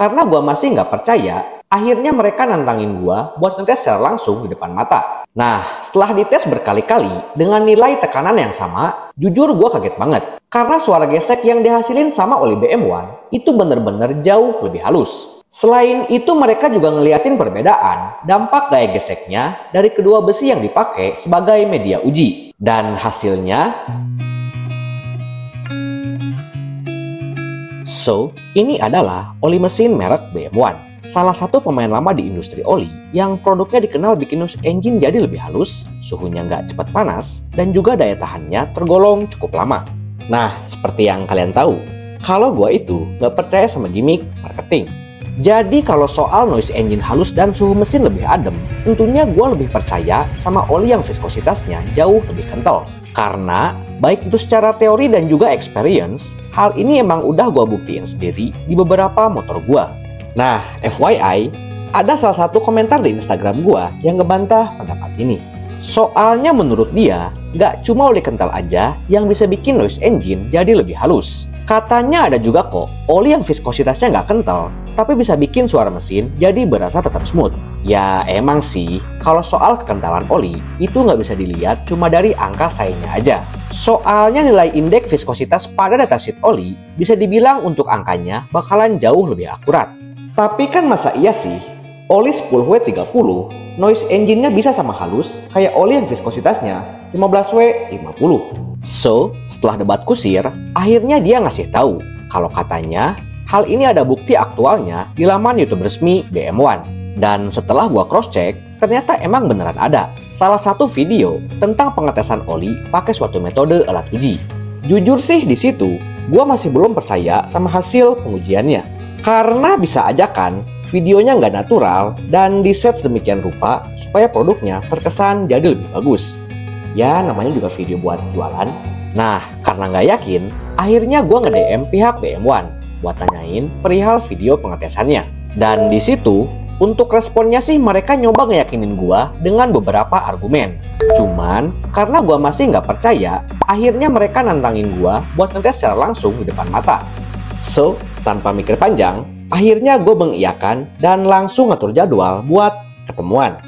Karena gua masih nggak percaya, akhirnya mereka nantangin gua buat ngetes secara langsung di depan mata. Nah, setelah dites berkali-kali dengan nilai tekanan yang sama, jujur gua kaget banget. Karena suara gesek yang dihasilin sama oli BM1 itu bener-bener jauh lebih halus. Selain itu mereka juga ngeliatin perbedaan dampak gaya geseknya dari kedua besi yang dipakai sebagai media uji. Dan hasilnya... So, ini adalah oli mesin merek BM1. Salah satu pemain lama di industri oli yang produknya dikenal bikin nose engine jadi lebih halus, suhunya nggak cepat panas, dan juga daya tahannya tergolong cukup lama. Nah, seperti yang kalian tahu, kalau gua itu nggak percaya sama gimmick marketing. Jadi kalau soal noise engine halus dan suhu mesin lebih adem, tentunya gua lebih percaya sama oli yang viskositasnya jauh lebih kental. Karena baik itu secara teori dan juga experience, hal ini emang udah gua buktiin sendiri di beberapa motor gua. Nah, FYI, ada salah satu komentar di Instagram gua yang ngebantah pendapat ini. Soalnya menurut dia, nggak cuma oli kental aja yang bisa bikin noise engine jadi lebih halus. Katanya ada juga kok oli yang viskositasnya nggak kental, tapi bisa bikin suara mesin jadi berasa tetap smooth. Ya emang sih, kalau soal kekentalan oli, itu nggak bisa dilihat cuma dari angka saingnya aja. Soalnya nilai indeks viskositas pada datasheet oli bisa dibilang untuk angkanya bakalan jauh lebih akurat. Tapi kan masa iya sih, oli 10W30, noise engine-nya bisa sama halus kayak oli yang viskositasnya 15W50. So, setelah debat kusir, akhirnya dia ngasih tahu kalau katanya hal ini ada bukti aktualnya di laman YouTube resmi BM1. Dan setelah gua cross check, ternyata emang beneran ada salah satu video tentang pengetesan oli pakai suatu metode alat uji. Jujur sih di situ, gua masih belum percaya sama hasil pengujiannya. Karena bisa aja kan videonya nggak natural dan diset sedemikian rupa supaya produknya terkesan jadi lebih bagus. Ya namanya juga video buat jualan. Nah karena nggak yakin, akhirnya gua nge-DM pihak BM1 buat tanyain perihal video pengetesannya. Dan di situ untuk responnya sih mereka nyoba ngeyakinin gua dengan beberapa argumen. Cuman karena gua masih nggak percaya, akhirnya mereka nantangin gua buat ngetes secara langsung di depan mata. So, tanpa mikir panjang, akhirnya gue mengiyakan dan langsung ngatur jadwal buat ketemuan.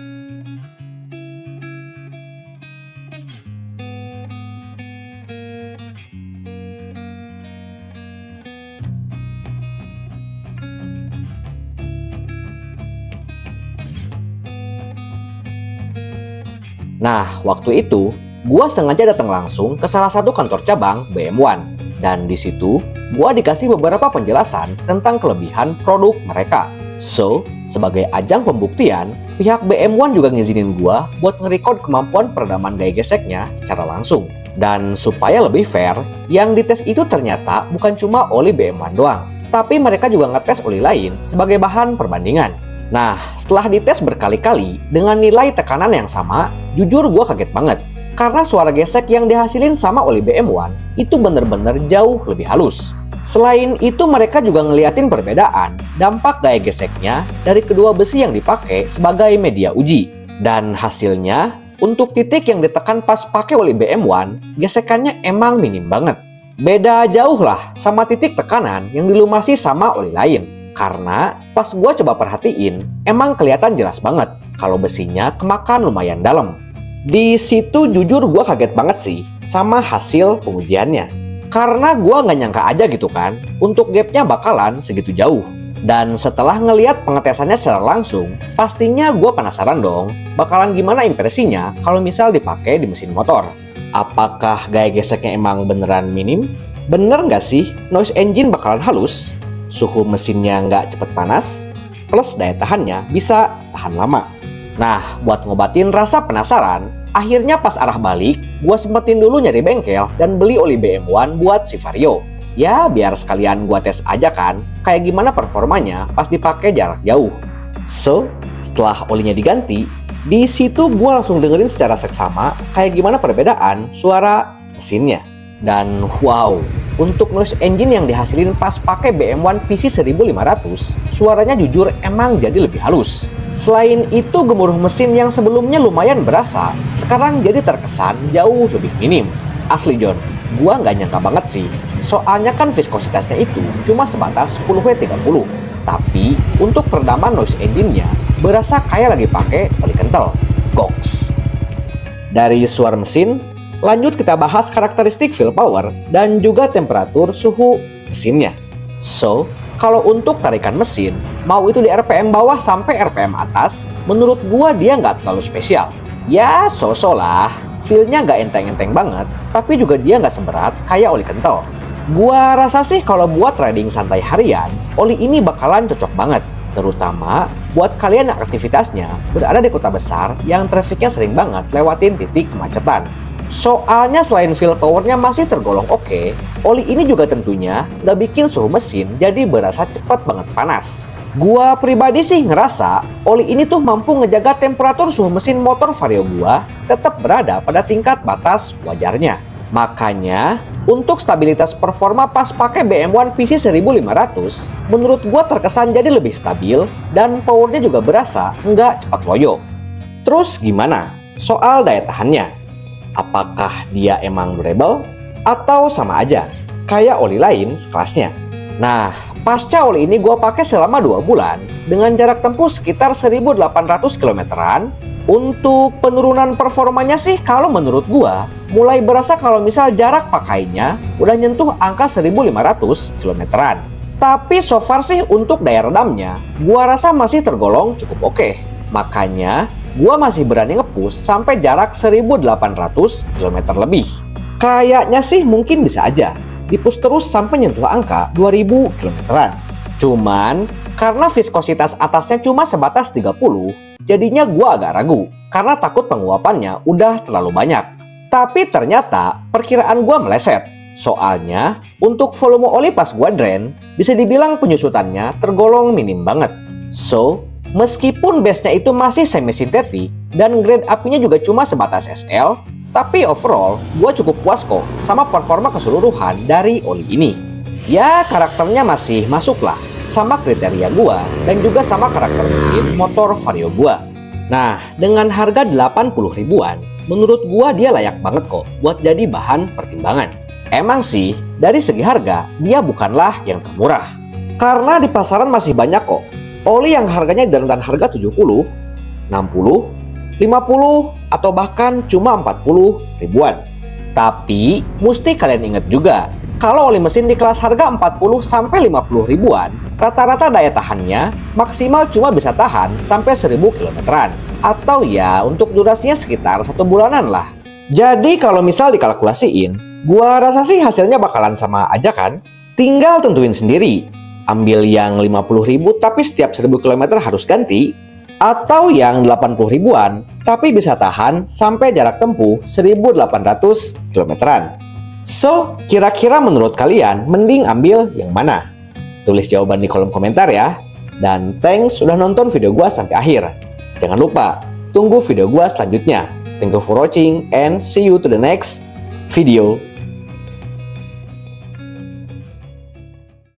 Nah, waktu itu, gue sengaja datang langsung ke salah satu kantor cabang BM1. Dan di situ, gua dikasih beberapa penjelasan tentang kelebihan produk mereka. So, sebagai ajang pembuktian, pihak BM1 juga ngizinin gua buat nge-record kemampuan peredaman gaya geseknya secara langsung. Dan supaya lebih fair, yang dites itu ternyata bukan cuma oli BM1 doang, tapi mereka juga ngetes oli lain sebagai bahan perbandingan. Nah, setelah dites berkali-kali dengan nilai tekanan yang sama, jujur gua kaget banget. Karena suara gesek yang dihasilin sama oli BM1 itu bener-bener jauh lebih halus. Selain itu mereka juga ngeliatin perbedaan dampak gaya geseknya dari kedua besi yang dipakai sebagai media uji. Dan hasilnya, untuk titik yang ditekan pas pakai oli BM1, gesekannya emang minim banget. Beda jauh lah sama titik tekanan yang dilumasi sama oli lain. Karena pas gue coba perhatiin, emang kelihatan jelas banget kalau besinya kemakan lumayan dalam. Di situ jujur gue kaget banget sih sama hasil pengujiannya. Karena gue nggak nyangka aja gitu kan, untuk gapnya bakalan segitu jauh. Dan setelah ngeliat pengetesannya secara langsung, pastinya gue penasaran dong, bakalan gimana impresinya kalau misal dipakai di mesin motor. Apakah gaya geseknya emang beneran minim? Bener nggak sih noise engine bakalan halus? Suhu mesinnya nggak cepet panas? Plus daya tahannya bisa tahan lama. Nah, buat ngobatin rasa penasaran, akhirnya pas arah balik, gue sempetin dulu nyari bengkel dan beli oli BM1 buat si Vario. Ya, biar sekalian gue tes aja kan, kayak gimana performanya pas dipakai jarak jauh. So, setelah olinya diganti, di situ gue langsung dengerin secara seksama kayak gimana perbedaan suara mesinnya. Dan wow, untuk noise engine yang dihasilin pas pakai BM1 PC 1500, suaranya jujur emang jadi lebih halus. Selain itu, gemuruh mesin yang sebelumnya lumayan berasa, sekarang jadi terkesan jauh lebih minim. Asli John, gua nggak nyangka banget sih. Soalnya kan viskositasnya itu cuma sebatas 10W30. Tapi untuk peredaman noise engine-nya berasa kayak lagi pakai oli kental. Goks. Dari suara mesin, lanjut kita bahas karakteristik fuel power dan juga temperatur suhu mesinnya. So, kalau untuk tarikan mesin, mau itu di RPM bawah sampai RPM atas, menurut gua dia nggak terlalu spesial. Ya, so-so lah. Feel-nya nggak enteng-enteng banget, tapi juga dia nggak seberat kayak oli kental. Gua rasa sih kalau buat riding santai harian, oli ini bakalan cocok banget. Terutama buat kalian yang aktivitasnya berada di kota besar yang trafiknya sering banget lewatin titik kemacetan. Soalnya selain feel powernya masih tergolong oke, oli ini juga tentunya nggak bikin suhu mesin jadi berasa cepat banget panas. Gua pribadi sih ngerasa oli ini tuh mampu ngejaga temperatur suhu mesin motor Vario gua tetap berada pada tingkat batas wajarnya. Makanya, untuk stabilitas performa pas pakai BMW PC 1500, menurut gua terkesan jadi lebih stabil dan powernya juga berasa nggak cepat loyo. Terus gimana soal daya tahannya? Apakah dia emang durable atau sama aja kayak oli lain sekelasnya? Nah, pasca oli ini gua pakai selama 2 bulan dengan jarak tempuh sekitar 1800 kilometeran. Untuk penurunan performanya sih kalau menurut gua mulai berasa kalau misal jarak pakainya udah nyentuh angka 1500 kilometeran. Tapi so far sih untuk daya redamnya gua rasa masih tergolong cukup oke. Makanya gua masih berani nge-push sampai jarak 1800 km lebih. Kayaknya sih mungkin bisa aja di-push terus sampai nyentuh angka 2000 kilometeran. Cuman karena viskositas atasnya cuma sebatas 30, jadinya gua agak ragu karena takut penguapannya udah terlalu banyak. Tapi ternyata perkiraan gua meleset. Soalnya untuk volume oli pas gua drain, bisa dibilang penyusutannya tergolong minim banget. So, meskipun base-nya itu masih semi-sintetik dan grade apinya juga cuma sebatas SL, tapi overall gua cukup puas kok sama performa keseluruhan dari oli ini. Ya, karakternya masih masuk lah sama kriteria gua dan juga sama karakter mesin motor Vario gua. Nah, dengan harga 80 ribuan, menurut gua dia layak banget kok buat jadi bahan pertimbangan. Emang sih, dari segi harga, dia bukanlah yang termurah. Karena di pasaran masih banyak kok oli yang harganya di rentan harga 70, 60, 50, atau bahkan cuma 40 ribuan. Tapi, mesti kalian ingat juga, kalau oli mesin di kelas harga 40-50 ribuan, rata-rata daya tahannya maksimal cuma bisa tahan sampai 1000 kilometeran. Atau ya untuk durasinya sekitar 1 bulanan lah. Jadi kalau misal dikalkulasiin, gua rasa sih hasilnya bakalan sama aja kan? Tinggal tentuin sendiri. Ambil yang 50 ribu tapi setiap 1000 kilometer harus ganti. Atau yang 80 ribuan tapi bisa tahan sampai jarak tempuh 1800 kilometeran. So, kira-kira menurut kalian mending ambil yang mana? Tulis jawaban di kolom komentar ya. Dan thanks sudah nonton video gua sampai akhir. Jangan lupa, tunggu video gua selanjutnya. Thank you for watching and see you to the next video.